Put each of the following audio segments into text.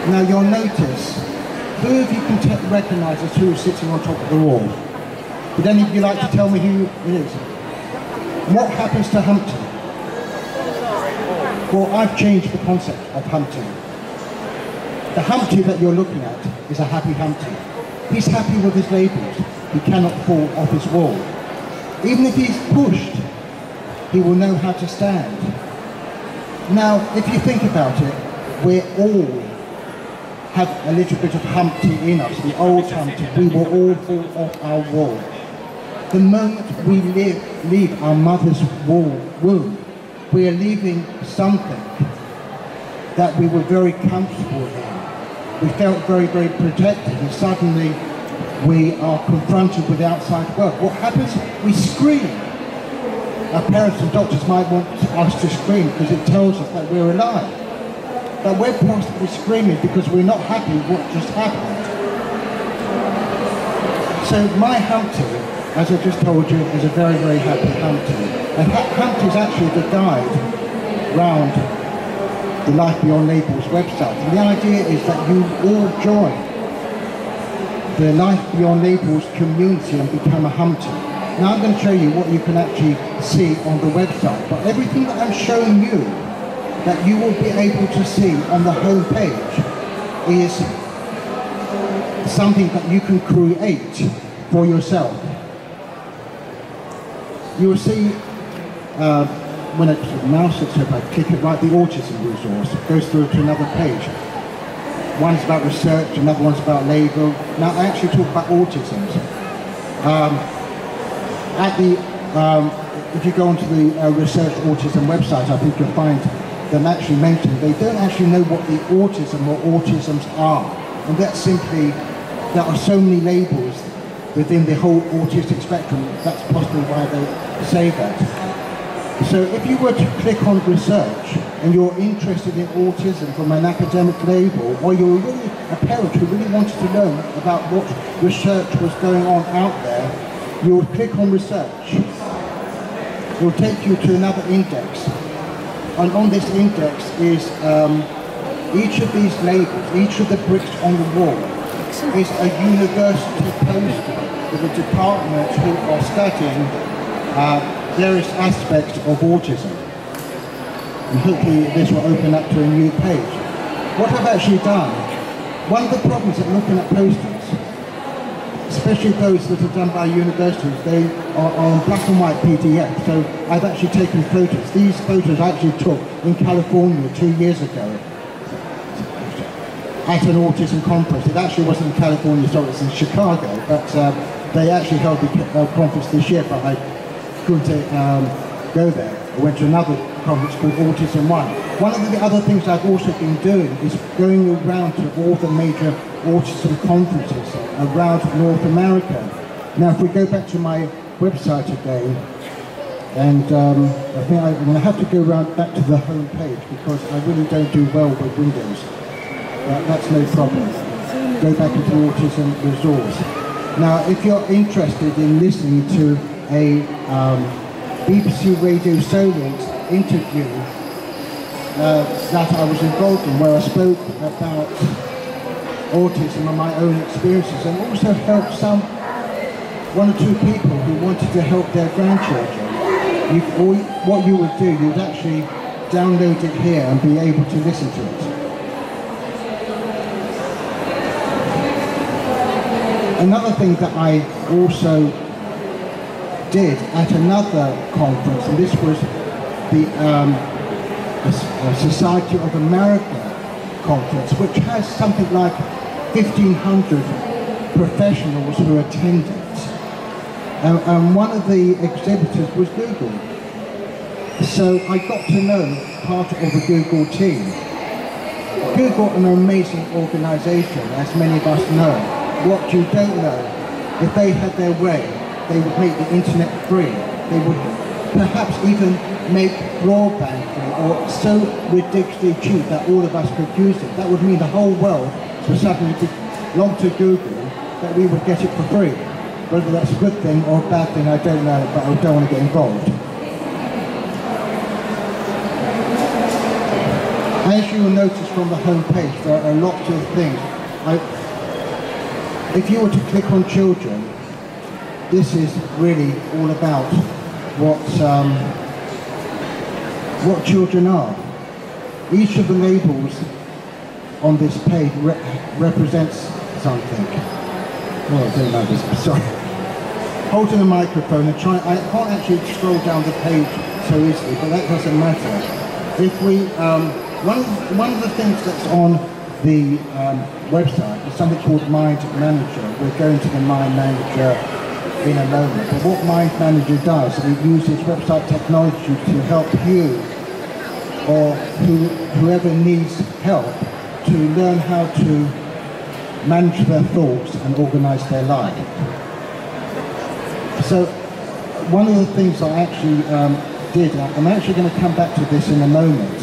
Now you'll notice, who of you can recognise as who is sitting on top of the wall? Would any of you like to tell me who it is? What happens to Humpty? Well, I've changed the concept of Humpty. The Humpty that you're looking at is a happy Humpty. He's happy with his labels. He cannot fall off his wall. Even if he's pushed, he will know how to stand. Now, if you think about it, we all have a little bit of Humpty in us, the old Humpty. We will all fall off our wall. The moment we leave our mother's womb, we are leaving something that we were very comfortable in. We felt very, very protected, and suddenly we are confronted with the outside world. What happens? We scream. Our parents and doctors might want us to scream because it tells us that we're alive. But we're constantly screaming because we're not happy with what just happened. So my Humpty, as I just told you, is a very, very happy Humpty. And Humpty is actually the guide round the Life Beyond Labels website. And the idea is that you all join the Life Beyond Labels community and become a Humpty. Now I'm going to show you what you can actually see on the website. But everything that I'm showing you, that you will be able to see on the home page, is something that you can create for yourself. You will see when I mouse it, so if I click it right, the autism resource goes through to another page. One's about research, another one's about label. Now I actually talk about autisms. If you go onto the Research Autism website, I think you'll find them actually mentioned. They don't actually know what the autism or autisms are. And that's simply, there are so many labels within the whole autistic spectrum, that's possibly why they say that. So if you were to click on research and you're interested in autism from an academic label, or you're really a parent who really wanted to learn about what research was going on out there, you'll click on research. It will take you to another index. And on this index is each of these labels, each of the bricks on the wall is a university poster with a department who are studying various aspects of autism. And hopefully this will open up to a new page. What I've actually done, one of the problems of looking at posters, especially those that are done by universities, they are on black and white PDF. So I've actually taken photos. These photos I actually took in California 2 years ago at an autism conference. It actually wasn't in California, so it's in Chicago, but they actually held the conference this year, but I couldn't go there. I went to another conference called Autism One. One of the other things I've also been doing is going around to all the major autism conferences around North America. Now if we go back to my website again, and I think I'm going to have to go back to the home page because I really don't do well with Windows. That's no problem. Go back into the autism resource. Now if you're interested in listening to a BBC Radio Solent interview that I was involved in, where I spoke about autism and my own experiences, and also helped one or two people who wanted to help their grandchildren. What you would do, you'd actually download it here and be able to listen to it. Another thing that I also did at another conference, and this was the Society of America conference, which has something like 1,500 professionals who attended. And one of the exhibitors was Google. So I got to know part of the Google team. Google, an amazing organization, as many of us know. What you don't know, if they had their way, they would make the internet free. They would perhaps even make broadband free, or so ridiculously cheap that all of us could use it. That would mean the whole world would suddenly belong to Google, that we would get it for free. Whether that's a good thing or a bad thing, I don't know, but I don't want to get involved. As you will notice from the home page, there are lots of things. If you were to click on children, this is really all about what children are. Each of the labels on this page represents something. Oh, I don't know this, sorry. Holding the microphone and try, I can't actually scroll down the page so easily, but that doesn't matter. If we, one of the things that's on the website is something called Mind Manager. We're going to the Mind Manager in a moment. But what Mind Manager does, it uses website technology to help you or whoever needs help to learn how to manage their thoughts and organize their life. So one of the things I actually did, I'm actually going to come back to this in a moment.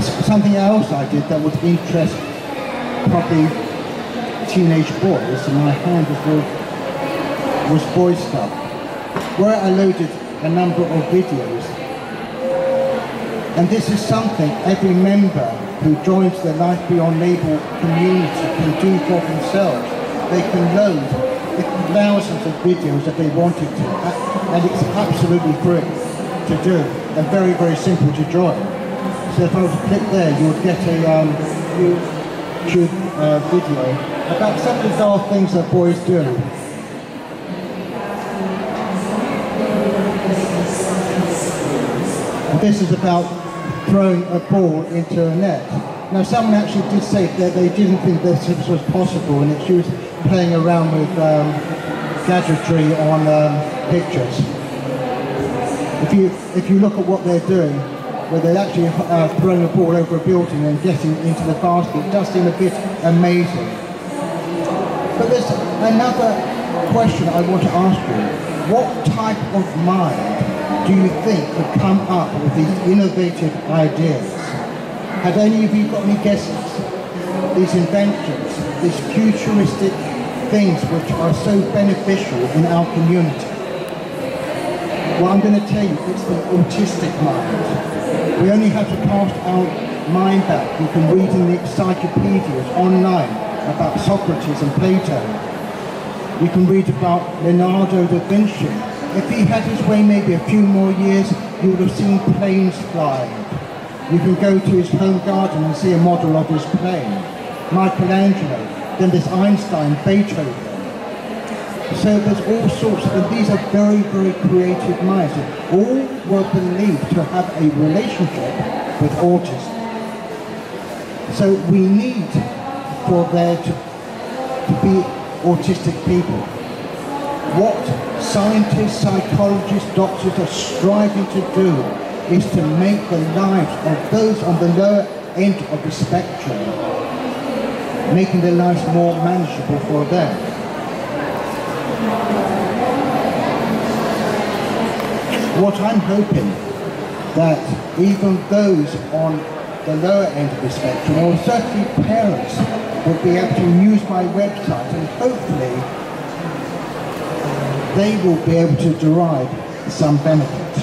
Something else I did that would interest probably teenage boys, and my hand was boy stuff, where I loaded a number of videos. And this is something every member who joins the Life Beyond Label community can do for themselves. They can load thousands of videos that they wanted to, and it's absolutely free to do, and very, very simple to join. So if I was to click there, you would get a YouTube video about some of the dull things that boys do. And this is about throwing a ball into a net. Now someone actually did say that they didn't think this was possible, and she was playing around with gadgetry on pictures. If you look at what they're doing, where they're actually throwing a ball over a building and getting into the basket, it does seem a bit amazing. But there's another question I want to ask you. What type of mind do you think could come up with these innovative ideas? Have any of you got any guesses? These inventions, these futuristic things which are so beneficial in our community. Well, I'm going to tell you, it's the autistic mind. We only have to cast our mind back. You can read in the encyclopedias online about Socrates and Plato. You can read about Leonardo da Vinci. If he had his way maybe a few more years, you would have seen planes flying. You can go to his home garden and see a model of his plane. Michelangelo, then there's Einstein, Beethoven. So there's all sorts of, and these are very, very creative minds. All were believed to have a relationship with autism. So we need for there to be autistic people. What scientists, psychologists, doctors are striving to do is to make the lives of those on the lower end of the spectrum, making their lives more manageable for them. What I'm hoping that even those on the lower end of the spectrum, or certainly parents, will be able to use my website, and hopefully they will be able to derive some benefit.